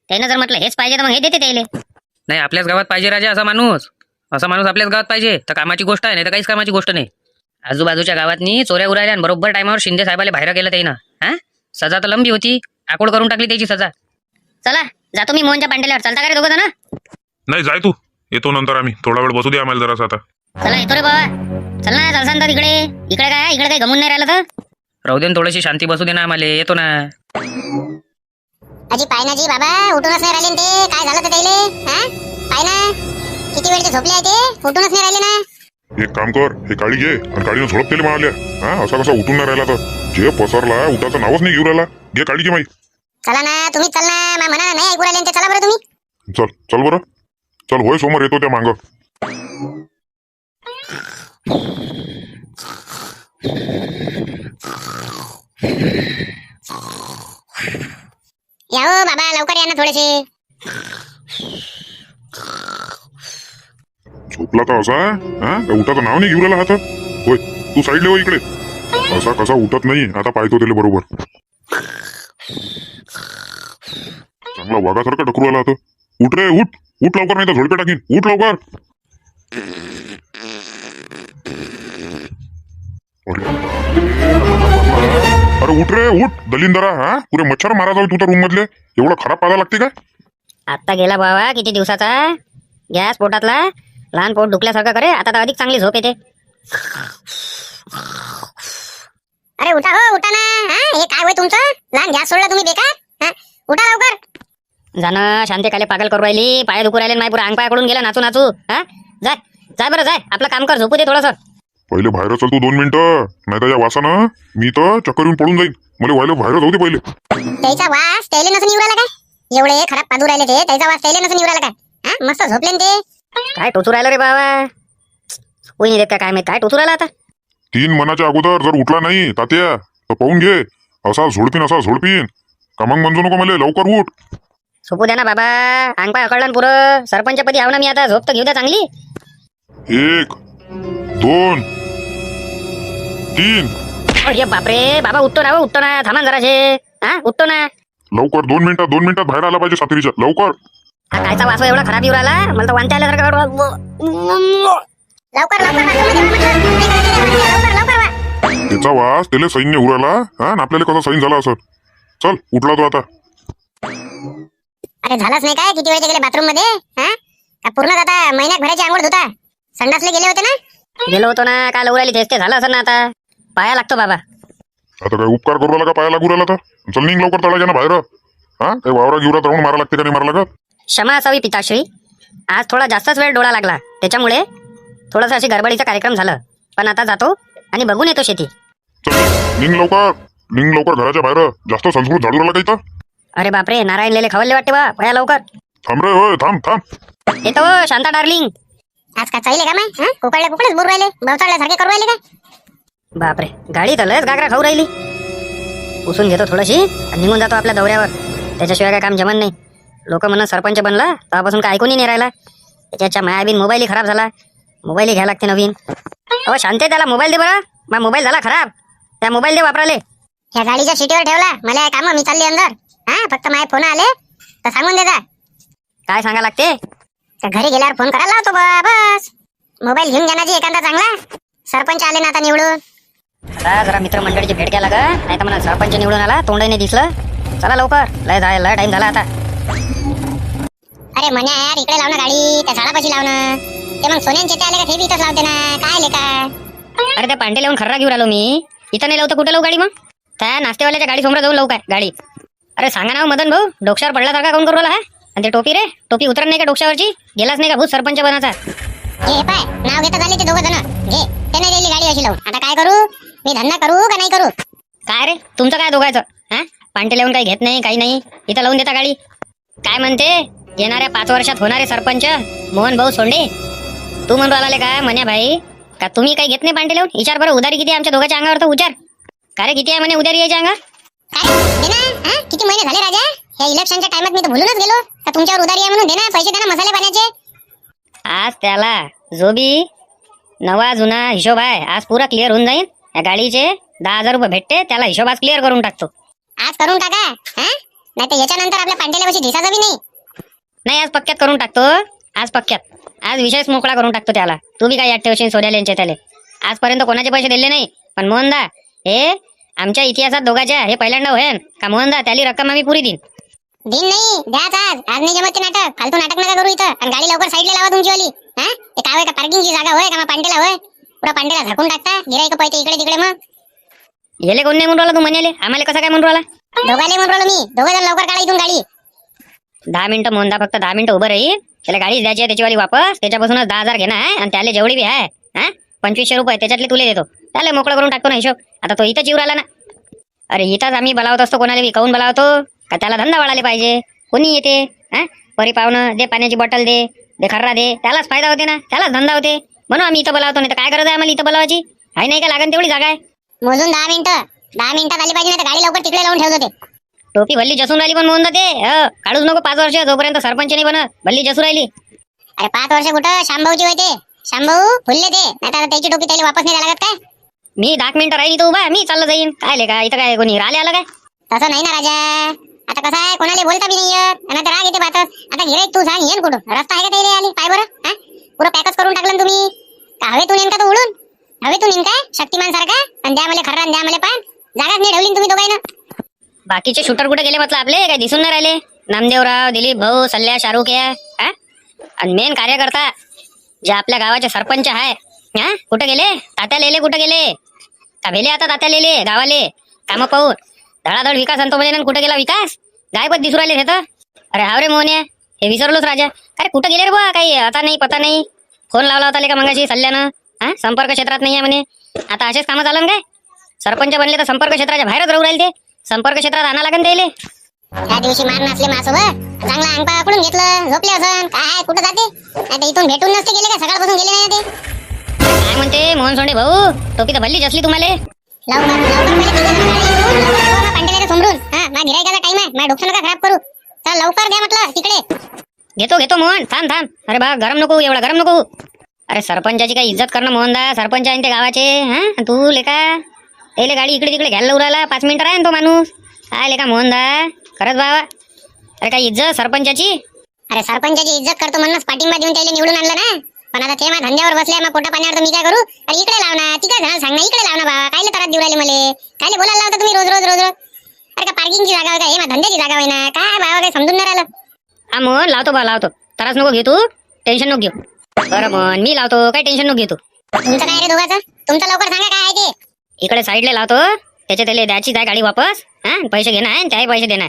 त्यानं जर म्हटलं हेच पाहिजे तर मग हे देते त्याले. नाही आपल्याच गावात पाहिजे राजा असा माणूस. असा माणूस आपल्याच गावात पाहिजे तर कामाची गोष्ट आहे, नाही तर काहीच कामाची गोष्ट नाही. आजूबाजूच्या गावातनी चोऱ्या उरायल्या आणि बरोबर टायमावर शिंदे साहेबाला बाहेर गेलं त्यानं. हा सजा तर लंबी होती. आकोड करून टाकली त्याची सजा. चला जातो मी मोहनच्या पांडेल्यावर. चालता का रे दोघं जण. नाही जाय तू, येतो नंतर आम्ही. थोडा वेळ बसू दे आम्हाला जरासं आता. चला येतो रे बाबा. चल ना चालसान तर इकडे. इकडे काही गमून नाही राहिलं तर. राहू दे न थोडीशी शांती बसू दे ना आम्हाला. येतो ना. अजी पाय ना जी बाबा उठूनच नाही राहिले न ते. काय झालं तर त्याले हा पाय ना किती वेळचे झोपले आहे ते. उठूनच नाही राहिले ना. एक काम कर, हे काळी घे आणि काळीनं झोडप केली मारल्या. हा असा कसा उठून नाही राहिला तर. जे पसरला उठाचं नावच नाही घेऊ राहिला. घे काळी घे माई. चला ना तुम्ही चल ना. म्हणा नाही ऐकू राहिले न ते. चला बरं तुम्ही. चल चल बरं चल. होय समोर येतो त्या मांग. या हो बाबा लवकर या ना थोडेसे. झोपला तर असा हा काय उठाचं नाव नाही घेऊ राहिला हात. होय तू साईडले हो इकडे. असा कसा उठत नाही. आता पाहतो त्याला बरोबर. चांगला वाघासारखा ढकरू आला आता. उठ रे उठ. उठ लवकर नाही तर झोडपे टाकीन. उठ लवकर. अरे उठ रे उठ दलिंदरा. हा पुरे मच्छर मारा जाऊ तू तर रूम मधले. एवढं खराब पाहायला लागते काय. आत्ता गेला बाबा किती दिवसाचा. गॅस पोटातला लहान पोट दुखल्यासारखं करे. आता तर अधिक चांगली झोप येते. अरे उठा हो उठा ना. हा हे काय होय तुमचं. लहान गॅस सोडला तुम्ही बेकार. हा उठा लवकर. जाणं शांतिकाले पागल करू राहिली. पाय दुखू राहिले. माय पुरा अंग पायाकडून गेला नाचू नाचू. हा जाय जाय बरं जाय. आपलं काम कर. झोपू दे थोडंसं. पहिले बाहेर चल तू 2 मिनिटं. नाही तर या वासानं मी तर चक्कर येऊन पडून जाईन. मला व्हायला बाहेर जाऊ दे पहिले. त्याचा वास त्याले नसून येऊ राहिला काय. एवढे खराब पादू राहिले ते. त्याचा वास त्याले नसून येऊ राहिला काय. हा मस्त झोपले न ते. काय टोचू राहिलं रे बाबा. होई नाही देत का काय माहित काय टोचू राहिला आता. 3 मनाच्या अगोदर जर उठला नाही तात्या तर पाहून घे. असा झोडपीन. का मग म्हणजो नको मला. लवकर उठ. झोपू द्या ना बाबा. अंग पाय अकळला पुरं. सरपंचपदी आव ना मी आता. झोप तर घेऊ द्या चांगली. 1 2 3. अरे बापरे बाबा उठतो ना हो, उठतो ना. थांबा जराशे. हा उठतो ना. लवकर 2 मिनिटात बाहेर आला पाहिजे सातरीच्या. लवकर. हा कायचा वास एवढा खराब येऊ राहिला. मला तर वांते आल्यासारखं. लवकर लवकर लवकर वा. त्याचा वास त्याला सैन्य उराला. हा आणि आपल्याला कसा सैन झाला असं. चल उठला तो आता. अरे झालंच नाही काय. किती वेळचे गेले बाथरूम मध्ये. हा का पूर्ण आता महिन्याभराची आंघोळ धुता. संडासले गेले होते ना. गेलो होतो ना. काय लवू राहिली. तेच ते झालं असं ना आता. पाया लागतो बाबा. आता काय उपकार करू राहिला का पाया लागू राहिला तर. चल निघ लवकर तळाच्या ना बाहेर. हा काय वावरा गिवरात राहून मारा लागते का नाही मारा लागत. क्षमा असावी पिताश्री. आज थोडा जास्तच वेळ डोळा लागला. त्याच्यामुळे थोडंसं अशी गडबडीचं कार्यक्रम झालं. पण आता जातो आणि बघून येतो शेती. चल निघ लवकर घराच्या बाहेर. जास्त संस्कृत झाडू राहिला काही तर. अरे बापरे नारायण लेले खवलले वाटते बा. पया लवकर. थांब रे. होय थांब. येतो शांता डार्लिंग. आज का चालले का माय. कुकडले कुकडेच बोर राहिले. बवचाळल्यासारखे करू राहिले काय. बापरे गाडी तर लयच गागरा खाऊ राहिली. पुसून घेतो थोडीशी आणि निघून जातो आपल्या दौऱ्यावर. त्याच्याशिवाय काय काम जमन नाही. लोक म्हणून सरपंच बनला तेव्हापासून काय ऐकूनही नाही राहिला. त्याच्या मायाबीन मोबाईलही खराब झाला. मोबाईल घ्यायला लागते नवीन. अहो शांते त्याला मोबाईल दे बरं. माझा मोबाईल झाला खराब. त्या मोबाईल दे वापराले. ह्या गाडीच्या सीटीवर ठेवला. मला काम मी चालली अंदर. हा फक्त माझे फोन आले तर सांगून दे जा. काय सांगा लागते. घरी गेल्यावर फोन करायला लावतो बस. मोबाईल घेऊन घेण्याची एखादा चांगला. सरपंच आले ना आता निवडून. आता जरा मित्रमंडळीची भेट घ्यायला का. नाही तर मला सरपंच निवडून आला. तोंडही दिसलं. चला लवकर. लय टाइम झाला आता. अरे म्हण्या यार इकडे लाव ना गाडी. त्या झाडापाशी लाव ना. ते मग सोन्यांचे ते आले का ते बी इथंच लावते ना. काय आले का. अरे त्या पांडे लावून खर्रा घेऊन आलो मी. इथं नाही लावतो कुठे लावू गाडी मग. त्या नाश्तेवाल्याच्या गाडी समोर जाऊन लावू काय गाडी? अरे सांगा ना हो मदन भाऊ, डोक्यावर पडल्यासारखा काऊन करू राहिला हा? आणि ते टोपी रे, टोपी उतरत नाही का डोक्यावरची? गेलाच नाही का भूत सरपंच बनाचा? हे पाय नाव घेता झाले ते दोघं जण घे. त्याने दिली गाडी अशी लावून. आता काय करू मी? धंदा करू का नाही करू? काय रे तुमचं काय दोघायचं हा? पांटे लावून काही घेत नाही, काही नाही, इथं लावून देता गाडी. काय म्हणते येणाऱ्या 5 वर्षात होणारे सरपंच मोहन भाऊ सोंडे? तू म्हणून राहिला का म्हण्या भाई का तुम्ही काही घेत नाही पांटे लावून? विचार बरं उधारी किती आहे आमच्या दोघांच्या अंगावर, तर विचार. का रे किती आहे म्हणे उधारी यायच्या अंगा? काय देना? हा किती महिने झाले राजा? या इलेक्शनच्या टाइमात मी तर भुलूनच गेलो का तुमच्यावर उधारी आहे म्हणून. देना पैसे, देना मसाले पाण्याचे. आज त्याला जो बी नवा जुना हिशोब आहे आज पुरा क्लिअर होऊन जाईल. या गाडीचे 10,000 रुपये भेटते, त्याला हिशोब आज क्लिअर करून टाकतो. आज करून टाका. हा नाही तर याच्यानंतर आपल्या पांडेल्या पैसे ढिसाचा बी नाही. नाही आज पक्क्यात करून टाकतो, आज पक्क्यात. आज विषयच मोकळा करून टाकतो त्याला. तू बी काय याद ठेवशील सोड्यालेंचे त्याले. आजपर्यंत कोणाचे पैसे दिले नाही, पण मोहनदा हे आमच्या इतिहासात दोघांच्या हे पहिल्यांदा होईल का मोहनदा त्याली रक्कम आम्ही पुरी देईन. दिन नाही द्याच आज. आज नाही जमत ते नाटक. फालतू नाटक नका करू इथं. आणि गाडी लवकर साईडला लावा तुमची वाली. हा ते काय होय का पार्किंगची जागा होय का मग पांडेला होय? पुरा पांडेला झाकून टाकता. गिराईक पैसे इकडे तिकडे. मग येले कोण नाही म्हणून राहिला तू म्हणाले? आम्हाला कसं काय म्हणून राहिला? दोघाले म्हणून राहिलो मी. दोघं जण लवकर काढा इथून गाडी. 10 मिनिटं मोहनदा फक्त 10 मिनिटं उभं राहील. त्याला गाडी द्यायची आहे त्याची वाली वापस. त्याच्यापासूनच 10,000 घेणार आहे आणि त्याला जेवढी बी आहे हा 2500 रुपये त्याच्यातले तुले देतो. त्याला मोकळं करून टाकतो ना हिशोब. आता तो इथंच येऊ राहिला ना. अरे इथंच आम्ही बोलावत असतो कोणाला बी. काऊन बोलावतो का त्याला धंदा वाढायला पाहिजे. कोणी येते हा परी पाहुणं दे, पाण्याची बॉटल दे, दे खर्रा दे, त्यालाच फायदा होते ना, त्यालाच धंदा होते. म्हणून आम्ही इथं बोलावतो. नाही तर काय गरज आहे आम्हाला इथं बोलावायची? आहे नाही का लागन तेवढी जागा आहे. मोजून 10 मिनिटं. 10 मिनिटात आली पाहिजे. नाही तर गाडी लवकर तिकडे लावून ठेवतो ते. टोपी भल्ली जसून राहिली पण मोहन ते काढूच नको 5 वर्ष जोपर्यंत सरपंच नाही बनत. भल्ली जसू राहिली. अरे 5 वर्ष कुठं शांभाऊची होते. शांभाऊ फुलले ते. नाही तर त्याची टोपी त्याला वापस नाही द्यायला लागत काय? मी 10 मिनिटं राहील इथं उभा. मी चाललं जाईन. काय ले का इथं काय कोणी राहिले आलं काय? तसं नाही ना राजा. आता कसं आहे कोणाला बोलता बी नाही येत. आणि आता राग येते बातच. आता गिराईक तू सांग येन कुठून? रस्ता आहे का त्याला आली? पाय बरं हा पुरं पॅकच करून टाकलं ना तुम्ही. का हवेतून येईन का तो उडून? हवेतून येईन काय शक्तिमान सारखा? आणि द्या मला खर्रा, द्या मला पान. जागाच नाही ठेवली तुम्ही दोघांना. बाकीचे शूटर कुठे गेले म्हटलं आपले? काय दिसून नाही राहिले? नामदेवराव, दिलीप भाऊ, सल्ल्या, शाहरुख हा आणि मेन कार्यकर्ता जे आपल्या गावाचे सरपंच आहे हा कुठे गेले? तात्या लेले कुठे गेले? का भेले आता तात्या लेले गावाले कामं पाहून? धडाधड विकास आणतो म्हणजे कुठे गेला विकास? गायबच दिसू राहिले हे तर. अरे हाव रे मोहन्या, हे विसरलोच राजा. अरे कुठे गेले रे बा? काही आता नाही पता नाही. फोन लावला होता का मंगाशी सल्ल्यानं? हा संपर्क क्षेत्रात नाही आहे म्हणे. आता असेच कामं झालं काय? सरपंच बनले तर संपर्क क्षेत्राच्या बाहेरच राहू राहिले ते. संपर्क क्षेत्रात आणा लागेल त्याले. त्या दिवशी मार नाचले माझ्यासोबत. चांगला अंगपा पकडून घेतलं. झोपले असन काय? कुठं जाते? आता इथून भेटून नसते गेले का? सकाळपासून गेले नाही ते. काय म्हणते मोहन सोंडे भाऊ? टोपी तर भल्ली जसली तुम्हाला. लवकर लवकर पहिले तिघं जण गाडी घेऊन लवकर ठेवा ना पांडेल्याला समोरून. हा माझ्या गिराईकाचा टाइम आहे. माझ्या डोकं नका खराब करू. चल लवकर द्या म्हटलं तिकडे. घेतो मोहन. थांब थांब. अरे बा गरम नको एवढा गरम नको. अरे सरपंचाची काही इज्जत करणं मोहनदा. सरपंच आहे ते गावाचे हा तू लेका त्याला गाडी इकडे तिकडे घ्यायला उरायला. 5 मिनिटं राहीन तो माणूस. काय लेका मोहनदा खरंच बाबा. अरे काय इज्जत सरपंचाची? अरे सरपंचाची इज्जत करतो म्हणूनच पाठिंबा देऊन त्याला निवडून आणलं ना. पण आता ते माझ्या धंद्यावर बसल्या मग पोटा पाण्यावर तर मी काय करू? अरे इकडे लाव ना. तिकडे घाल सांग ना. इकडे लाव ना बाबा. कायले त्रास देऊ राहिले मले? कायले बोलायला लावता तुम्ही रोज रोज रोज रोज? अरे का पार्किंगची जागा होय का? हे माझ्या धंद्याची जागा होय ना. काय बाबा काय समजून नाही राहिलं. हा मोहन लावतो बा लावतो. त्रास नको घेऊ तू. टेन्शन नको घेऊ. बरं मोहन मी लावतो. काही टेन्शन नको घेऊ तू. तुमचं काय रे दोघाचं? तुमचं लवकर सांगा काय आहे ते. इकडे साईडला लावतो. त्याच्या त्याला द्यायची काय गाडी वापस हा पैसे घेणार आहे त्याही पैसे देणार.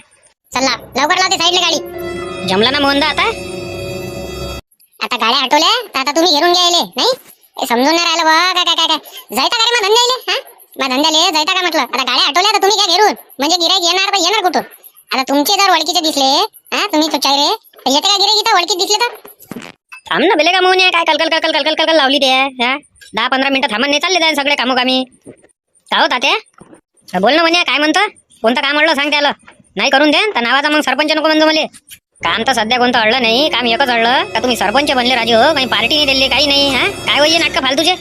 चला लवकर लावते साईडला गाडी. जमला ना मोहनदा आता? आता गाड्या हटवल्या तर आता तुम्ही घेऊन घ्यायले नाही. हे समजून नाही राहिलं बा. काय काय काय काय जायता का रे मग धंद्याले? हा मग धंद्याले जायता का म्हटलं? आता गाड्या हटवल्या तर तुम्ही घ्या घेऊन. म्हणजे गिराईक येणार तर येणार कुठून? आता तुमचे जर ओळखीचे दिसले हा तुम्ही चुचाई रे येते का गिराईक इथं ओळखीत दिसले तर? थांब ना बेले का मोहन काय कलकल कलकल कलकल कलकल लावली ते हा 10-15 मिनिटं थांबून नाही चालले जाईल सगळे कामोकामी. का हो तात्या बोल ना म्हणे काय म्हणतं? कोणतं काम अडलं सांग त्याला. नाही करून दे तर नावाचा मग सरपंच नको म्हणतो मला. काम तर सध्या कोणतं अडलं नाही. काम एकच अडलं का तुम्ही सरपंच बनले राजे हो. काही पार्टी नाही दिली काही नाही. हा काय वय नाटकं फालतूचे?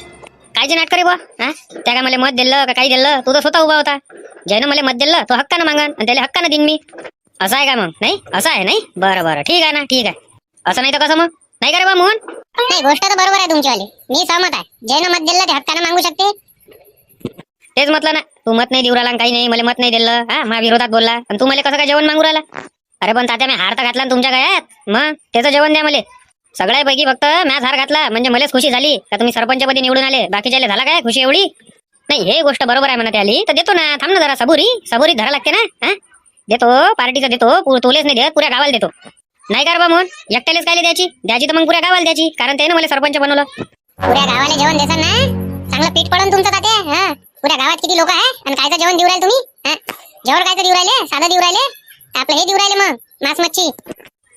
कायचे नाटकं रे बा? हा त्या काय मला मत दिलं का काही दिलं? तू तर स्वतः उभा होता. ज्यानं मला मत दिलं तो हक्कानं मागन आणि त्याला हक्कानं देईन मी. असं आहे का मग? नाही असं आहे नाही. बरं बरं ठीक आहे ना ठीक आहे. असं नाही तर कसं मग? नाही का रे बा मोहन? नाही गोष्ट तर बरोबर आहे तुमचीवाली. मी सहमत आहे. ज्यानं मत दिलं ते हक्कानं मागू शकते. तेच म्हटलं ना. तू मत नाही देऊ राहिला काही नाही. मला मत नाही दिलं हा माझ्या विरोधात बोलला आणि तू मला कसं काय जेवण मागू राहिला? अरे पण तात्या मी हार तर घातला ना तुमच्या गळ्यात. मग त्याचं जेवण द्या मला. सगळ्यापैकी फक्त मॅच हार घातला म्हणजे मलाच खुशी झाली का तुम्ही सरपंचपदी निवडून आले. बाकीच्याला झाला काय खुशी एवढी? नाही हे गोष्ट बरोबर आहे म्हणत आली तर देतो ना. थांब ना जरा, सबुरी धरा लागते ना. हा देतो, पार्टीचं देतो, तोलेच नाही देत, पुऱ्या गावाला देतो. नाही का रे बा मोहन, एकट्यालेच काय द्यायची तर मग पुऱ्या गावाला द्यायची, कारण त्याने मला सरपंच बनवलं. पुऱ्या गावाला जेवण देसान ना, चांगलं पीठ पडून तुमचं तात्या. हा पुऱ्या गावात किती लोक आहे आणि कायचं जेवण देऊ राहिले तुम्ही? हा जेवण कायचं देऊ राहिले? साधं देऊ राहिले? आपलं हे देऊ राहिले मग मांस मच्छी?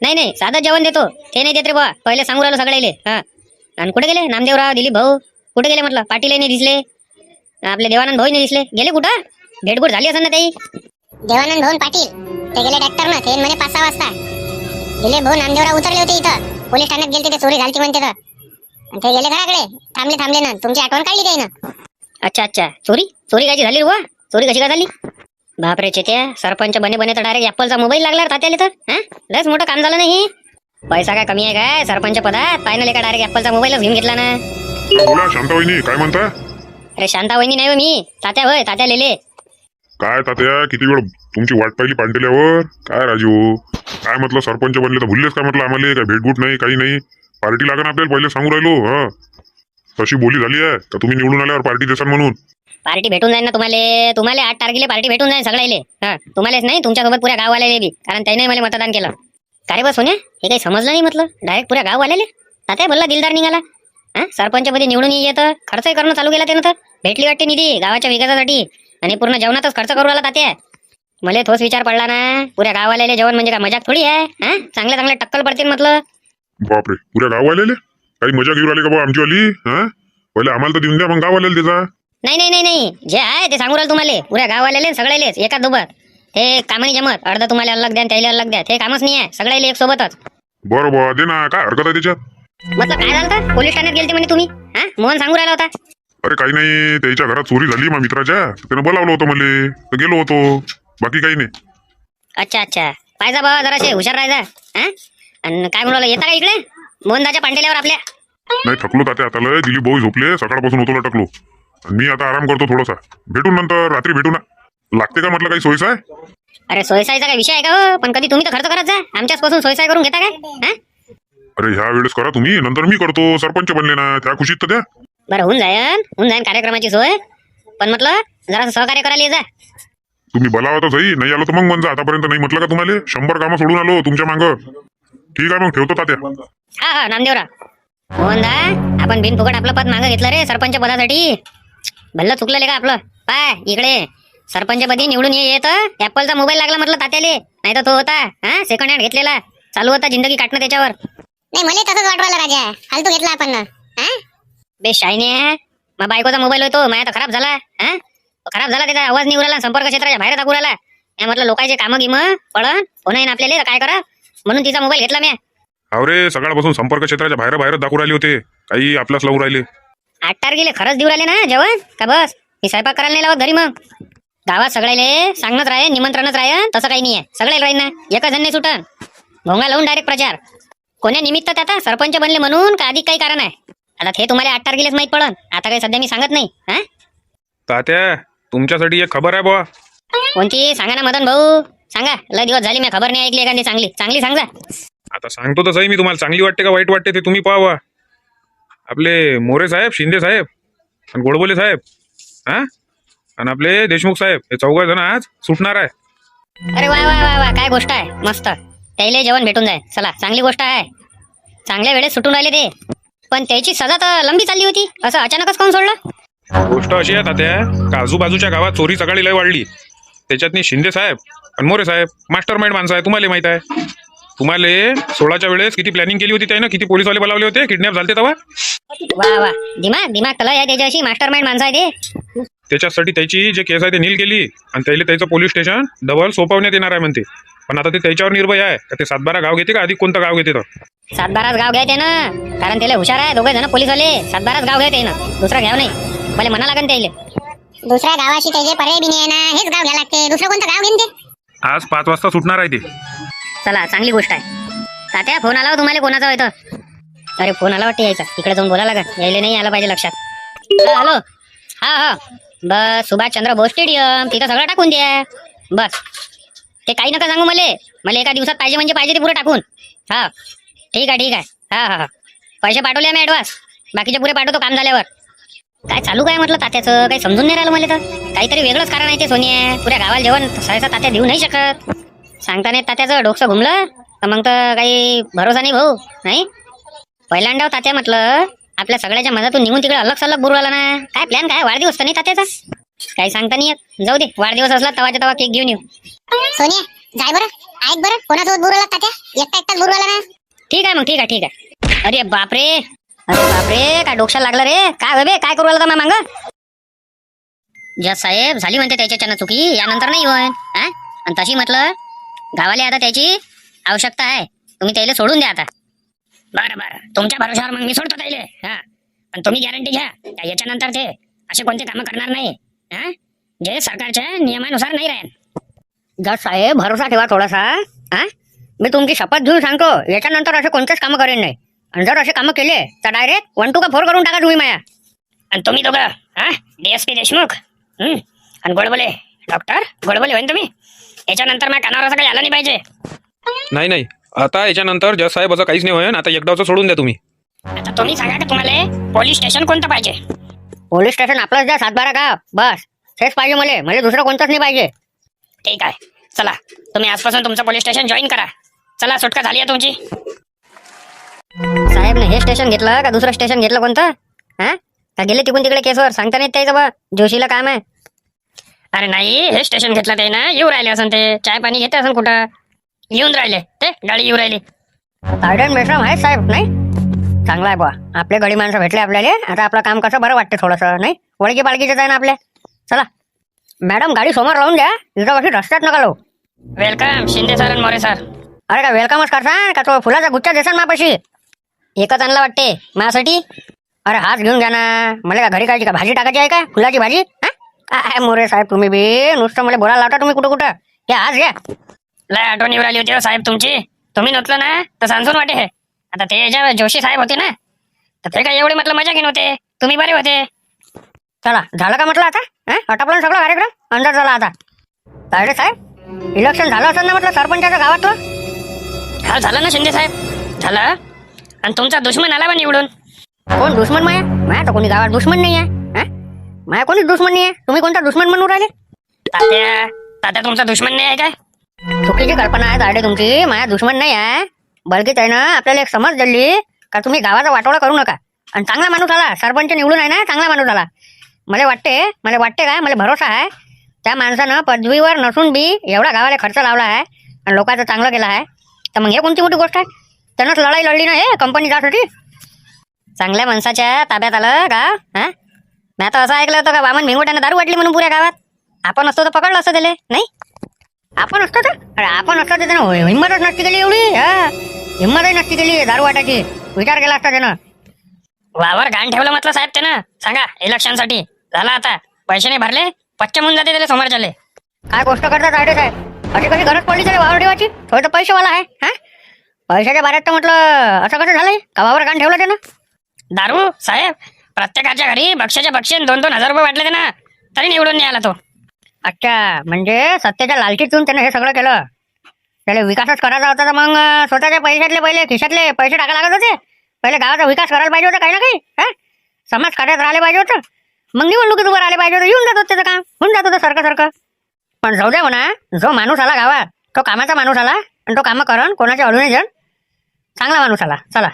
नाही साधं जेवण देतो, ते नाही देत रे बा. पहिले सांगू राहिलो सगळ्याले. हा आणि कुठे गेले नामदेवराव, दिलीप भाऊ कुठे गेले म्हटलं? पाटील नाही दिसले, आपले देवानंद भाऊ नाही दिसले. गेले कुठं? भेटबूट झाली असेल ना ताई? देवानंद भाऊ पाटील ते गेले ट्रॅक्टरनं, ते म्हणे 5-6 वाजता. दिलीप भाऊ नामदेवराव उतरले होते इथं, पोलीस ठाण्यात गेले, ते चोरी झाली म्हणते तर. आणि ते गेले घराकडे, थांबले ना, तुमची आठवण काढली त्यानं. अच्छा चोरी कायची झाली रे बुवा? चोरी कशी काय झाली? बापरे चेत्या, सरपंच बने तर डायरेक्ट ॲपलचा मोबाईल लागला तात्याले तर. हा लयच मोठं काम झालं नाही. पैसा काय कमी आहे काय सरपंच पदात? फायनल एका डायरेक्ट ॲपलचा मोबाईलच घेऊन घेतला ना. बोला शांताबाईनी, काय म्हणता? अरे शांता वहिनी नाही हो मी, तात्या होय, तात्या लेले. काय तात्या, किती वेळ तुमची वाट पाहिली पांटेल्यावर? काय राजू, काय म्हटलं सरपंच बनले तर भुललेच काय म्हटलं आम्हाला? काय भेटगुट नाही, काही नाही. पार्टी लागेल आपल्याला, पहिले सांगू राहिलो. हा तशी बोली झाली आहे का तुम्ही निवडून आल्यावर पार्टी देसान म्हणून? पार्टी भेटून जाईल ना तुम्हाला 8 तारखेला पार्टी भेटून जाईल सगळ्याले. हा तुम्हालाच नाही, तुमच्यासोबत पुऱ्या गाववाल्याले बी, कारण त्याने मला मतदान केलं. काय रे बस सोन्या, हे काही समजलं नाही म्हटलं. डायरेक्ट पुऱ्या गाववाल्याले तात्या बोलला, दिलदार निघाला. हा सरपंचपदी निवडून येतं, खर्चही करणं चालू केला त्यानं. तर भेटली वाटते निधी गावाच्या विकासासाठी, आणि पूर्ण जेवणातच खर्च करू आला तात्या. मला तोच विचार पडला ना, पुऱ्या गाववाल्याले जेवण म्हणजे काय मजाक थोडी आहे. हा चांगल्या टक्कल पडतील म्हटलं. बापरे, पुऱ्या गाववाल्याले काही मजा घेऊन आली का बा आमचीवाली? हा पहिले आम्हाला तर देऊन द्या, मग गाववाल्याला देजा. नाही जे आहे ते सांगू राहिलो तुम्हाला. पुऱ्या गाववाल्याले सगळ्यालेच एका सोबत. ते कामही जमत, अर्ध तुम्हाला अलग द्या, त्याला अलग द्या, ते कामच नाही आहे. सगळ्याले एक सोबतच. बरं बा दे ना, काय हरकत आहे त्याच्यात? म्हटलं काय झालं तर? पोलीस ठाण्यात गेलते म्हणे तुम्ही? हा मोहन सांगू राहिला होता. अरे काही नाही, त्याच्या घरात चोरी झाली मा मित्राच्या, त्यानं बोलावलं होतं मला, तर गेलो होतो, बाकी काही नाही. अच्छा पाहिजा बाबा, जराशे हुशार राहायचा. हा आणि काय म्हणलं, येता का इकडे मोहनदाच्या पांडेल्यावर आपल्या? नाही थकलो तात्या, आता लय दिलीप भाऊ झोपले, सकाळपासून होतो टकलो. मी आता आराम करतो थोडासा, भेटू नंतर रात्री भेटू ना. लागते का म्हटलं काही सोयीचा आहे? अरे सोयसाईचा काय विषय आहे का हो? पण कधी तुम्ही तर खर्च करत जा, आमच्याचपासून सोयसाई करून घेता काय? हा अरे ह्या वेळेस करा तुम्ही, नंतर मी करतो. सरपंच बनले ना, त्या खुशीत तर द्या. बरं होऊन जाईन कार्यक्रमाची सोय, पण म्हटलं जरा सहकार्य करायला ये जा. तुम्ही बोलावा तर सही, नाही आलो तर मग म्हणजा. आतापर्यंत नाही म्हटलं का तुम्हाला? 100 कामं सोडून आलो तुमच्या मागं. ठीक आहे मग ठेवतो तात्या. हा नामदेवराव. मोहनदा, आपण बिनफुकट आपलं पद मागं घेतलं रे सरपंच पदासाठी. भल्लं चुकलं का आपलं? पाय इकडे, सरपंचपदी निवडून येत ऍपलचा मोबाईल लागला म्हटलं तात्याले, नाही तर तो होता हा सेकंड हँड घेतलेला, चालू होता जिंदगी काटणं त्याच्यावर. नाही मला तसंच वाटवायला राजा, फालतू घेतला आपण ना. हा बे शायने, मग बायकोचा मोबाईल होतो, माझा तर खराब झाला. हा खराब झाला, त्याचा आवाज निघू राहिला, संपर्क क्षेत्राच्या बाहेर दाखवू राहिला. या म्हटलं लोकांचे कामं गिम पडन फोन येईन आपल्याला, काय करा म्हणून तिचा मोबाईल घेतला मी. अरे सकाळपासून संपर्क क्षेत्राच्या बाहेर दाखवू राहिले होते, काही आपल्याच लावून राहिले. 8 तारखेला खरंच देऊ राहिले ना जेवण का? बस मी स्वयंपाक करायला नाही लावत घरी. मग गावात सगळ्याले सांगणंच राहे, निमंत्रणच राहे, तसं काही नाही आहे. सगळ्याला राहील ना, एकच जण नाही सुटन. भोंगा लावून डायरेक्ट प्रचार. कोण्या निमित्त आता सरपंच बनले म्हणून का अधिक काही कारण आहे? आता हे तुम्हाला 8 तारखेलाच माहित पडन, आता काही सध्या मी सांगत नाही. हा तात्या, तुमच्यासाठी एक खबर आहे बुवा. कोणती? सांगा ना मदन भाऊ, सांगा. लय दिवस झाली मी खबर नाही ऐकली एखादी चांगली सांगा. आता सांगतो तसंही मी तुम्हाला, चांगली वाटते का वाईट वाटते ते तुम्ही पाहावा. आपले मोरे साहेब, शिंदे साहेब आणि गोडबोले साहेब, हा आणि आपले देशमुख साहेब, हे 4 जण आज सुटणार आहे. अरे वा काय गोष्ट आहे, मस्त. त्याला जेवण भेटून जाय, चला चांगली गोष्ट आहे. चांगल्या वेळेस सुटून राहिले ते, पण त्याची सजा तर लंबी चालली होती, असं अचानकच कोण सोडलं? गोष्ट अशी आहे तात्या, का आजूबाजूच्या गावात चोरी सकाळी लय वाढली. त्याच्यातनी शिंदे साहेब आणि मोरे साहेब मास्टर माइंड माणसं आहे, तुम्हाला माहित आहे. तुम्हाला 16च्या वेळेस किती प्लॅनिंग केली होती त्यानं, किती पोलीसवाले बोलावले होते, किडनॅप झाले तेव्हा. वा दिमाग तला आहे त्याच्याशी, मास्टर माइंड माणसं आहे ते. त्याच्यासाठी त्याची जे केस आहे ते नील केली आणि त्याचं पोलीस स्टेशन डबल सोपवण्यात येणार आहे म्हणते. पण आता ते त्याच्यावर निर्भय आहे का ते 7-12 गाव घेते का अधिक कोणतं गाव घेते. तर 7-12 गाव घ्यायचे ना, कारण त्याला हुशार आहे, 2 जण पोलीसवाले. 7-12 गाव घ्यायचे ना, दुसरं घ्याव नाही. मला म्हणा लागेल त्याला, दुसऱ्या गावाशी त्याचे पर्याय बी नाही आहे ना, हेच गाव घ्या लागते, दुसरं कोणतं गाव घेईन ते? आज 5 वाजता सुटणार आहे ते. चला चांगली गोष्ट आहे. तात्या फोन आला तुम्हाला, कोणाचा होतं? अरे फोन आला वाटते यायचा, तिकडे जाऊन बोला लागेल, यायला नाही आला पाहिजे लक्षात. हॅलो, हा बस सुभाषचंद्र बोस स्टेडियम, तिथं सगळं टाकून द्या बस. ते काही नका सांगू मला एका दिवसात पाहिजे म्हणजे पाहिजे ते पुरं टाकून. हा ठीक आहे. हा पैसे पाठवले मी ऍडव्हान्स, बाकीचे पुरे पाठवतो काम झाल्यावर. काय चालू काय म्हटलं तात्याचं काही समजून नाही राहिलं मला तर काहीतरी वेगळंच कारण आहे ते सोनिया पुऱ्या गावाला जेवण सहसा तात्या देऊ नाही शकत सांगता नाही तात्याचं डोकं घुमलं तर मग तर काही भरोसा नाही भाऊ नाही पहिल्यांदा तात्या म्हटलं आपल्या सगळ्याच्या मधातून निघून तिकडे अलग सलग बुरवाला ना काय प्लॅन काय वाढदिवस तर नाही तात्याचा काही सांगता नाही येत जाऊ दे वाढदिवस असला तवाच्या तवा केक घेऊन येऊ सोनिया जाय बरं ऐक बरं कोणासोबत बुरवला तात्या एकटाच बुरवला ना ठीक आहे मग ठीक आहे अरे बापरे काय डोक्याला लागलं रे काय बे काय करू राहिला मांग जज साहेब झाली म्हणते त्याच्याच्यानं चुकी यानंतर नाही होय हा आणि तशी म्हटलं गावाला आता त्याची आवश्यकता आहे तुम्ही त्याला सोडून द्या आता बरं तुमच्या भरोशावर मग मी सोडतो त्याला हा पण तुम्ही गॅरंटी घ्या का याच्यानंतर ते असे कोणते कामं करणार नाही हा जे सरकारच्या नियमानुसार नाही राहील जज साहेब भरोसा ठेवा थोडासा हा मी तुमची शपथ घेऊन सांगतो याच्यानंतर असे कोणतेच कामं करेन नाही आणि जर असे कामं केले तर डायरेक्ट 1 to 4 करून टाका तुम्ही माया आणि तुम्ही दोघं हा DSP देशमुख आणि गोडबोले डॉक्टर गोडबोले होईन तुम्ही याच्यानंतर माझ्या कानावर असं काही आलं नाही पाहिजे नाही आता याच्यानंतर जज साहेब असं काहीच नाही होय आता एकदाचं सोडून द्या तुम्ही आता तुम्ही सांगा की तुम्हाला पोलीस स्टेशन कोणतं पाहिजे पोलीस स्टेशन आपलंच द्या 7-12 गाव बस हेच पाहिजे मला दुसरं कोणतंच नाही पाहिजे ठीक आहे चला तुम्ही आजपासून तुमचं पोलीस स्टेशन जॉईन करा चला सुटका झाली आहे तुमची साहेब हे स्टेशन घेतलं का दुसरं स्टेशन घेतलं कोणतं हा का गेले तिकडून तिकडे केसवर सांगता नाही त्याचं बा जोशीला काम आहे अरे नाही हे स्टेशन घेतलं ते ना येऊ राहिले असं ते चाय पाणी घेते असं कुठं येऊन राहिले ते गाडी येऊ राहिली गार्डन बेडरूम आहे साहेब नाही चांगला आहे बा आपले गडी माणसं भेटले आपल्याला आता आपलं काम कसं बरं वाटतं थोडंसं नाही ओळखी पालखीचं आहे ना आपल्या चला मॅडम गाडी समोर लावून द्या इथं रस्त्यात नका लावू वेलकम शिंदे सर आणि मोरे सर अरे का वेलकमच करता का तो फुलाचा गुच्छा देसान मापाशी एकच आणला वाटते माझ्यासाठी अरे हाच घेऊन घ्या ना मला का घरी कायची का भाजी टाकायची आहे का फुलाची भाजी हा काय मोरे साहेब तुम्ही बी नुसतं मला बोलायला लावता तुम्ही कुठं हे आज घ्या लय आठवण येऊ राहिली होती हो साहेब तुमची तुम्ही नव्हतं ना तर सांसून वाटे हे आता ते ज्या जोशी साहेब होते ना तर ते काय एवढे म्हटलं मजा घेऊन होते तुम्ही बरे होते चला झालं का म्हटलं आता हा आटापला सगळं कार्यक्रम अंदर झाला आता काय रे साहेब इलेक्शन झालं असेल ना म्हटलं सरपंचाच्या गावातलं हा झालं ना शिंदे साहेब झालं आणि तुमचा दुश्मन आला बा निवडून कोण दुश्मन माया तर कोणी गावात दुश्मन नाही आहे हा माया कोणीच दुश्मन नाही आहे तुम्ही कोणता दुश्मन म्हणून राहिले तात्या तुमचा दुश्मन नाही आहे काय चुकीची कल्पना आहे दाडे तुमची माया दुश्मन नाही आहे बलकी त्यानं आपल्याला एक समज दिली का तुम्ही गावाचा वाटोळा करू नका आणि चांगला माणूस आला सरपंच निवडून आहे ना चांगला माणूस आला मला वाटते काय मला भरोसा आहे त्या माणसानं पदवीवर नसून बी एवढा गावाला खर्च लावला आहे आणि लोकांचं चांगलं केलं आहे तर मग हे कोणती मोठी गोष्ट आहे त्यानंच लढाई लढली ना हे कंपनी जासाठी चांगल्या माणसाच्या ताब्यात आलं का हा मी आता असं ऐकलं होतं का वामन भिंगोट्यानं दारू वाटली म्हणून पुऱ्या गावात आपण असतो तर पकडलं असतं त्याला नाही आपण असतो तर अरे आपण असतो तर त्यानं हिंमतच नसती केली एवढी हा हिंमतही नसती केली दारू वाटायची विचार केला असता त्यानं वावर घाण ठेवलं म्हटलं साहेब त्यानं सांगा इलेक्शनसाठी झालं आता पैसे नाही भरले पच्चम होऊन जाते त्याला समोर चालले काय गोष्ट करतात आयडे साहेब अशी कधी गरज पडली तरी वावर ठेवायची थोडं पैसेवाला आहे हा पैशाच्या बाऱ्यात तर म्हटलं असं कसं झालंय का वावर घाण ठेवलं त्यानं दारू साहेब प्रत्येकाच्या घरी बक्षाच्या बक्षीन 2,000 रुपये वाटले ना तरी निवडून नाही आला तो अच्छा म्हणजे सत्तेच्या लालचीतून त्यानं हे सगळं केलं त्याला विकासच करायचा होता तर मग स्वतःच्या पैशातले पहिले खिशातले पैसे टाकायला लागत होते पहिले गावाचा विकास करायला पाहिजे होता काही ना काही हा समाज कार्यात राहिले पाहिजे होतं मग निवडणुकीत उभं राहिले पाहिजे होतं येऊन जात होतं त्याचं काम होऊन जात होतं सारखं पण जाऊ द्या म्हणा जो माणूस आला गावात तो कामाचा माणूस आला आणि तो कामं करण कोणाच्या अडून जण चांगला माणूस आला चला